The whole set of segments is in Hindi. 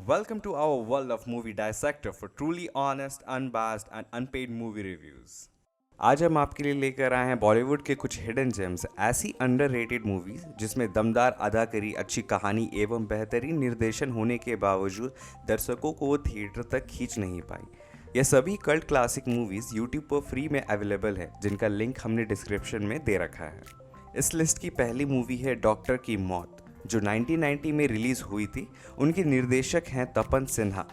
Welcome to our world of movie dissector for truly honest, unbiased and unpaid movie reviews. आज हम आपके लिए लेकर आए हैं बॉलीवुड के कुछ हिडन जेम्स, ऐसी अंडररेटेड मूवीज जिसमें दमदार अदाकारी, अच्छी कहानी एवं बेहतरीन निर्देशन होने के बावजूद दर्शकों को वो थिएटर तक खींच नहीं पाई। ये सभी कल्ट क्लासिक मूवीज यूट्यूब पर फ्री में अवेलेबल है, जिनका लिंक हमने डिस्क्रिप्शन में दे रखा है। इस लिस्ट की पहली मूवी है डॉक्टर की मौत, जो 1990 में रिलीज हुई थी। उनके निर्देशक हैं तपन सिन्हा।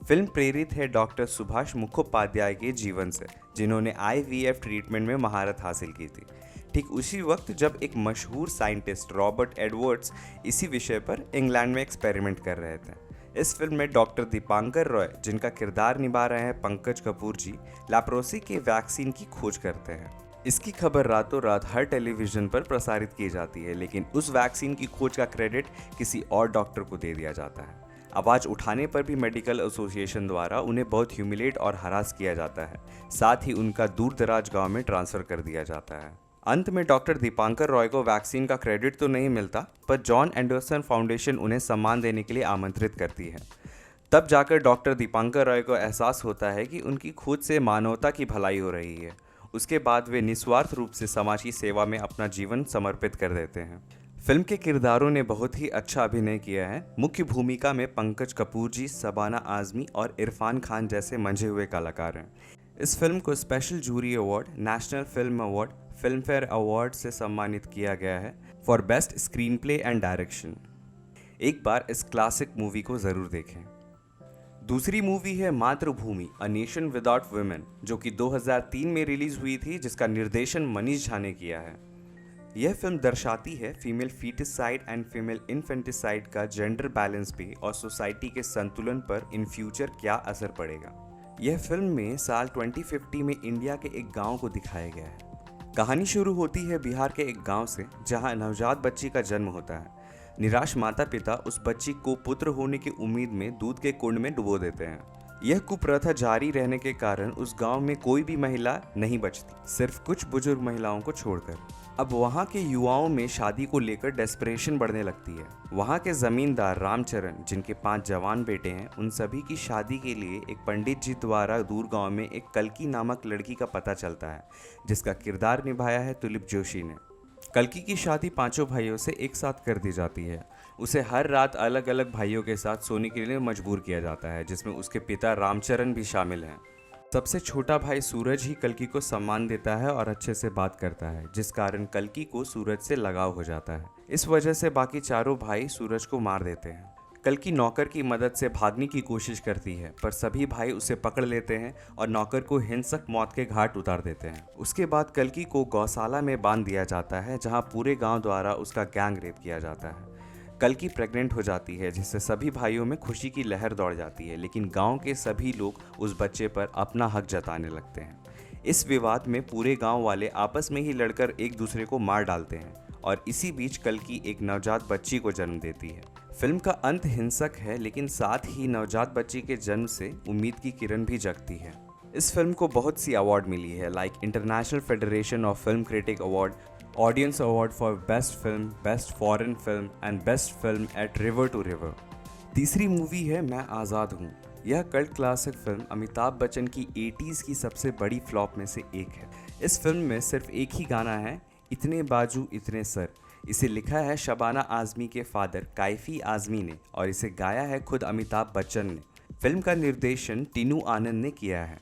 फिल्म प्रेरित है डॉक्टर सुभाष मुखोपाध्याय के जीवन से, जिन्होंने IVF ट्रीटमेंट में महारत हासिल की थी। ठीक उसी वक्त जब एक मशहूर साइंटिस्ट रॉबर्ट एडवर्ड्स इसी विषय पर इंग्लैंड में एक्सपेरिमेंट कर रहे थे। इस फिल्म में डॉक्टर दीपांकर रॉय, जिनका किरदार निभा रहे हैं पंकज कपूर जी, लेप्रोसी के वैक्सीन की खोज करते हैं। इसकी खबर रातों रात हर टेलीविजन पर प्रसारित की जाती है, लेकिन उस वैक्सीन की खोज का क्रेडिट किसी और डॉक्टर को दे दिया जाता है। आवाज़ उठाने पर भी मेडिकल एसोसिएशन द्वारा उन्हें बहुत ह्यूमिलेट और हरास किया जाता है। साथ ही उनका दूर दराज गाँव में ट्रांसफ़र कर दिया जाता है। अंत में डॉक्टर दीपांकर रॉय को वैक्सीन का क्रेडिट तो नहीं मिलता, पर जॉन एंडरसन फाउंडेशन उन्हें सम्मान देने के लिए आमंत्रित करती है। तब जाकर डॉक्टर दीपांकर रॉय को एहसास होता है कि उनकी खोज से मानवता की भलाई हो रही है। उसके बाद वे निस्वार्थ रूप से समाज की सेवा में अपना जीवन समर्पित कर देते हैं। फिल्म के किरदारों ने बहुत ही अच्छा अभिनय किया है। मुख्य भूमिका में पंकज कपूर जी, शबाना आजमी और इरफान खान जैसे मंझे हुए कलाकार हैं। इस फिल्म को special jury award, national film award, Filmfare award से सम्मानित किया गया है for best screenplay and direction. एक बार इस क्लासिक मूवी को ज़रूर देखें। दूसरी मूवी है मातृभूमि, अ नेशन विदाउट वुमेन, जो कि 2003 में रिलीज हुई थी, जिसका निर्देशन मनीष झा ने किया है। यह फिल्म दर्शाती है female foeticide and female infanticide का जेंडर बैलेंस पे और सोसाइटी के संतुलन पर इन फ्यूचर क्या असर पड़ेगा। यह फिल्म में साल 2050 में इंडिया के एक गांव को दिखाया गया है। कहानी शुरू होती है बिहार के एक गांव से, जहां नवजात बच्ची का जन्म होता है। निराश माता पिता उस बच्ची को पुत्र होने की उम्मीद में दूध के कुंड में डुबो देते हैं। यह कुप्रथा जारी रहने के कारण उस गांव में कोई भी महिला नहीं बचती, सिर्फ कुछ बुजुर्ग महिलाओं को छोड़कर। अब वहां के युवाओं में शादी को लेकर डेस्परेशन बढ़ने लगती है। वहां के जमींदार रामचरण, जिनके 5 जवान बेटे हैं, उन सभी की शादी के लिए एक पंडित जी द्वारा दूर गांव में एक कल्की नामक लड़की का पता चलता है, जिसका किरदार निभाया है तुलिप जोशी ने। कल्की की शादी 5 भाइयों से एक साथ कर दी जाती है। उसे हर रात अलग अलग भाइयों के साथ सोने के लिए मजबूर किया जाता है, जिसमें उसके पिता रामचरण भी शामिल हैं। सबसे छोटा भाई सूरज ही कल्की को सम्मान देता है और अच्छे से बात करता है, जिस कारण कल्की को सूरज से लगाव हो जाता है। इस वजह से बाकी चारों भाई सूरज को मार देते हैं। कल्की नौकर की मदद से भागने की कोशिश करती है, पर सभी भाई उसे पकड़ लेते हैं और नौकर को हिंसक मौत के घाट उतार देते हैं। उसके बाद कल्की को गौशाला में बांध दिया जाता है, जहां पूरे गांव द्वारा उसका गैंग रेप किया जाता है। कल्की प्रेग्नेंट हो जाती है, जिससे सभी भाइयों में खुशी की लहर दौड़ जाती है, लेकिन गांव के सभी लोग उस बच्चे पर अपना हक जताने लगते हैं। इस विवाद में पूरे गांव वाले आपस में ही लड़कर एक दूसरे को मार डालते हैं और इसी बीच कल्की एक नवजात बच्ची को जन्म देती है। फिल्म का अंत हिंसक है, लेकिन साथ ही नवजात बच्ची के जन्म से उम्मीद की किरण भी जगती है। इस फिल्म को बहुत सी अवार्ड मिली है, like international federation of film critic award, audience award for best film, best foreign film and best film at river to river. तीसरी मूवी है मैं आज़ाद हूँ। यह cult classic film Amitabh Bachchan की 80s की सबसे बड़ी फ्लॉप में से एक है। इस फिल्म में सिर्फ एक ही गाना है, इतने बाजू इतने सर। इसे लिखा है शबाना आजमी के फादर काइफी आजमी ने और इसे गाया है खुद अमिताभ बच्चन ने। फिल्म का निर्देशन टीनू आनंद ने किया है।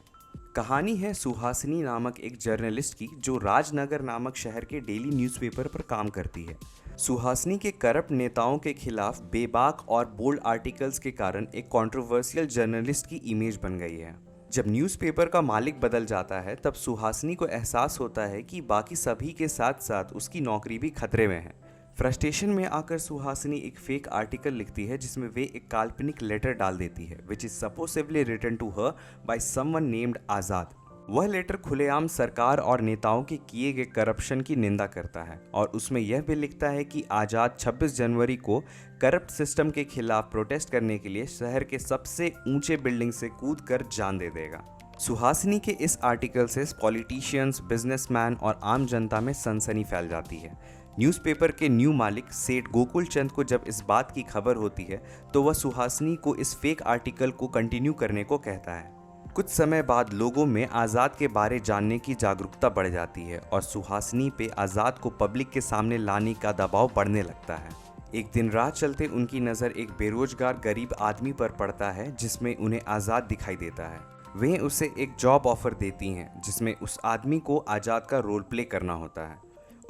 कहानी है सुहासिनी नामक एक जर्नलिस्ट की, जो राजनगर नामक शहर के डेली न्यूज़पेपर पर काम करती है। सुहासिनी के करप्ट नेताओं के खिलाफ बेबाक और बोल्ड आर्टिकल्स के कारण एक कंट्रोवर्शियल जर्नलिस्ट की इमेज बन गई है। जब न्यूज़पेपर का मालिक बदल जाता है, तब सुहासिनी को एहसास होता है कि बाकी सभी के साथ साथ उसकी नौकरी भी खतरे में है। फ्रस्ट्रेशन में आकर सुहासिनी एक फेक आर्टिकल लिखती है, जिसमें वे एक काल्पनिक लेटर डाल देती है, which is supposedly written to her by someone named Azad. वह लेटर खुलेआम सरकार और नेताओं के किए गए करप्शन की निंदा करता है और उसमें यह भी लिखता है कि आज़ाद 26 जनवरी को करप्ट सिस्टम के खिलाफ प्रोटेस्ट करने के लिए शहर के सबसे ऊंचे बिल्डिंग से कूद कर जान दे देगा। सुहासिनी के इस आर्टिकल से पॉलिटिशियंस, बिजनेसमैन और आम जनता में सनसनी फैल जाती है। न्यूज़पेपर के न्यू मालिक सेठ गोकुल चंद को जब इस बात की खबर होती है तो वह सुहासिनी को इस फेक आर्टिकल को कंटिन्यू करने को कहता है। कुछ समय बाद लोगों में आज़ाद के बारे जानने की जागरूकता बढ़ जाती है और सुहासिनी पे आज़ाद को पब्लिक के सामने लाने का दबाव बढ़ने लगता है। एक दिन राह चलते उनकी नज़र एक बेरोजगार गरीब आदमी पर पड़ता है जिसमें उन्हें आज़ाद दिखाई देता है। वे उसे एक जॉब ऑफर देती हैं जिसमें उस आदमी को आज़ाद का रोल प्ले करना होता है।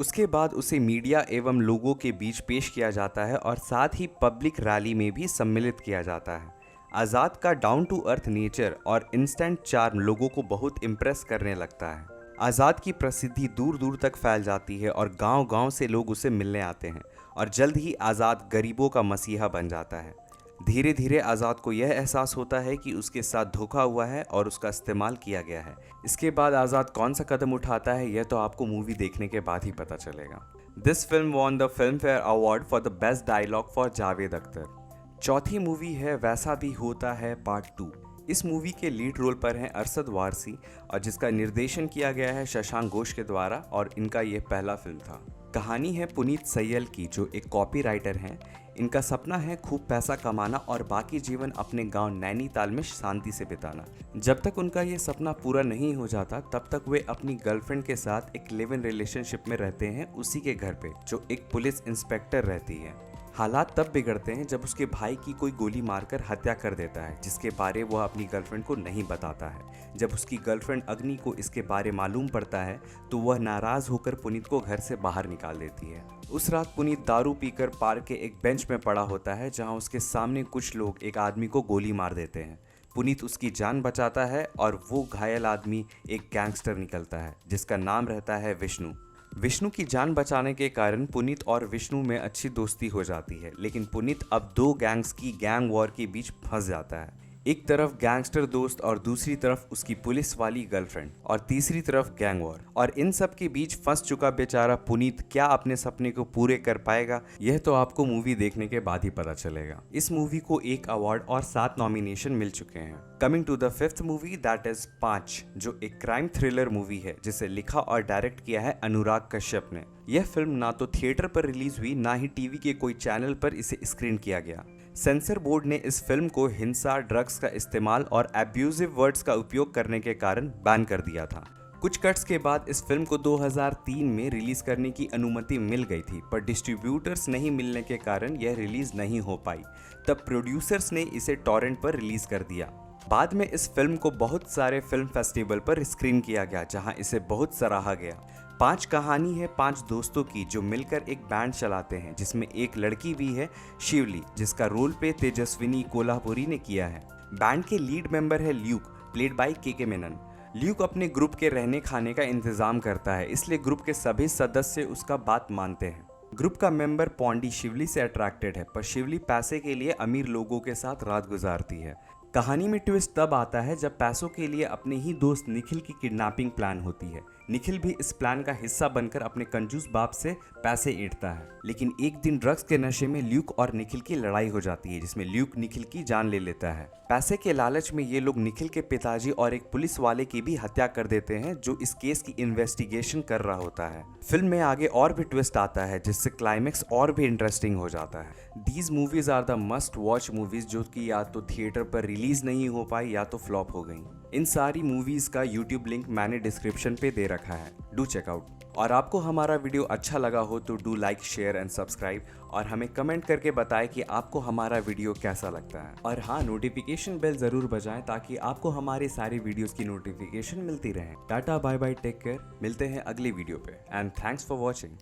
उसके बाद उसे मीडिया एवं लोगों के बीच पेश किया जाता है और साथ ही पब्लिक रैली में भी सम्मिलित किया जाता है। आज़ाद का डाउन टू अर्थ नेचर और इंस्टेंट चार्म लोगों को बहुत इम्प्रेस करने लगता है। आज़ाद की प्रसिद्धि दूर दूर तक फैल जाती है और गांव-गांव से लोग उसे मिलने आते हैं और जल्द ही आज़ाद गरीबों का मसीहा बन जाता है। धीरे धीरे आज़ाद को यह एहसास होता है कि उसके साथ धोखा हुआ है और उसका इस्तेमाल किया गया है। इसके बाद आज़ाद कौन सा कदम उठाता है यह तो आपको मूवी देखने के बाद ही पता चलेगा। This film won the Filmfare award for the best dialogue for Javed Akhtar. चौथी मूवी है वैसा भी होता है पार्ट 2। इस मूवी के लीड रोल पर हैं अरशद वारसी और जिसका निर्देशन किया गया है शशांक घोष के द्वारा और इनका यह पहला फिल्म था। कहानी है पुनीत सैयल की जो एक कॉपीराइटर हैं। इनका सपना है खूब पैसा कमाना और बाकी जीवन अपने गांव नैनीताल में शांति से बिताना। जब तक उनका ये सपना पूरा नहीं हो जाता तब तक वे अपनी गर्लफ्रेंड के साथ एक लिव इन रिलेशनशिप में रहते हैं उसी के घर पे जो एक पुलिस इंस्पेक्टर रहती है। हालात तब बिगड़ते हैं जब उसके भाई की कोई गोली मारकर हत्या कर देता है जिसके बारे वह अपनी गर्लफ्रेंड को नहीं बताता है। जब उसकी गर्लफ्रेंड अग्नि को इसके बारे मालूम पड़ता है तो वह नाराज होकर पुनीत को घर से बाहर निकाल देती है। उस रात पुनीत दारू पीकर पार्क के एक बेंच में पड़ा होता है जहां उसके सामने कुछ लोग एक आदमी को गोली मार देते हैं। पुनीत उसकी जान बचाता है और वो घायल आदमी एक गैंगस्टर निकलता है जिसका नाम रहता है विष्णु। विष्णु की जान बचाने के कारण पुनीत और विष्णु में अच्छी दोस्ती हो जाती है, लेकिन पुनीत अब दो गैंग्स की गैंग वॉर के बीच फंस जाता है। एक तरफ गैंगस्टर दोस्त और दूसरी तरफ उसकी पुलिस वाली गर्लफ्रेंड और तीसरी तरफ गैंग वॉर। और इन सब के बीच फंस चुका बेचारा पुनीत क्या अपने सपने को पूरे कर पाएगा यह तो आपको मूवी देखने के बाद ही पता चलेगा। इस मूवी को 1 अवार्ड और 7 नॉमिनेशन मिल चुके हैं। Coming to the 5th movie that is 5 जो एक क्राइम थ्रिलर मूवी है जिसे लिखा और डायरेक्ट किया है अनुराग कश्यप ने। यह फिल्म ना तो थिएटर पर रिलीज हुई ना ही टीवी के कोई चैनल पर इसे स्क्रीन किया गया। सेंसर बोर्ड ने इस फिल्म को हिंसा, ड्रग्स का इस्तेमाल और एब्यूजिव वर्ड्स का उपयोग करने के कारण बैन कर दिया था। कुछ कट्स के बाद इस फिल्म को 2003 में रिलीज करने की अनुमति मिल गई थी पर डिस्ट्रीब्यूटर्स नहीं मिलने के कारण यह रिलीज नहीं हो पाई। तब प्रोड्यूसर्स ने इसे टॉरेंट पर रिलीज कर दिया। बाद में इस फिल्म को बहुत सारे फिल्म फेस्टिवल पर स्क्रीन किया गया जहां इसे बहुत सराहा गया। 5 कहानी है 5 दोस्तों की जो मिलकर एक बैंड चलाते हैं जिसमें एक लड़की भी है शिवली जिसका रोल पे तेजस्विनी कोल्हापुरी ने किया है। बैंड के लीड मेंबर है ल्यूक प्लेड बाय के मेनन। ल्यूक अपने ग्रुप के रहने खाने का इंतजाम करता है इसलिए ग्रुप के सभी सदस्य उसका बात मानते हैं। ग्रुप का मेंबर पौंडी शिवली से अट्रैक्टेड है पर शिवली पैसे के लिए अमीर लोगों के साथ रात गुजारती है। कहानी में ट्विस्ट तब आता है जब पैसों के लिए अपने ही दोस्त निखिल की किडनैपिंग प्लान होती है। निखिल भी इस प्लान का हिस्सा बनकर अपने कंजूस बाप से पैसे ऐंठता है, लेकिन एक दिन ड्रग्स के नशे में ल्यूक और निखिल की लड़ाई हो जाती है जिसमें ल्यूक निखिल की जान ले लेता है। पैसे के लालच में ये लोग निखिल के पिताजी और एक पुलिस वाले की भी हत्या कर देते हैं जो इस केस की इन्वेस्टिगेशन कर रहा होता है। फिल्म में आगे और भी ट्विस्ट आता है जिससे क्लाइमेक्स और भी इंटरेस्टिंग हो जाता है। These movies are the must watch movies जो कि या तो थिएटर पर रिलीज नहीं हो पाई या तो फ्लॉप हो गई। इन सारी मूवीज का यूट्यूब लिंक मैंने डिस्क्रिप्शन पे दे रखा है, डू चेकआउट। और आपको हमारा वीडियो अच्छा लगा हो तो do like, share and subscribe और हमें कमेंट करके बताएं कि आपको हमारा वीडियो कैसा लगता है। और हाँ, नोटिफिकेशन बेल जरूर बजाएं ताकि आपको हमारी सारी वीडियोस की नोटिफिकेशन मिलती रहे। Tata, bye bye, take care. मिलते हैं अगली वीडियो पे एंड थैंक्स फॉर वॉचिंग।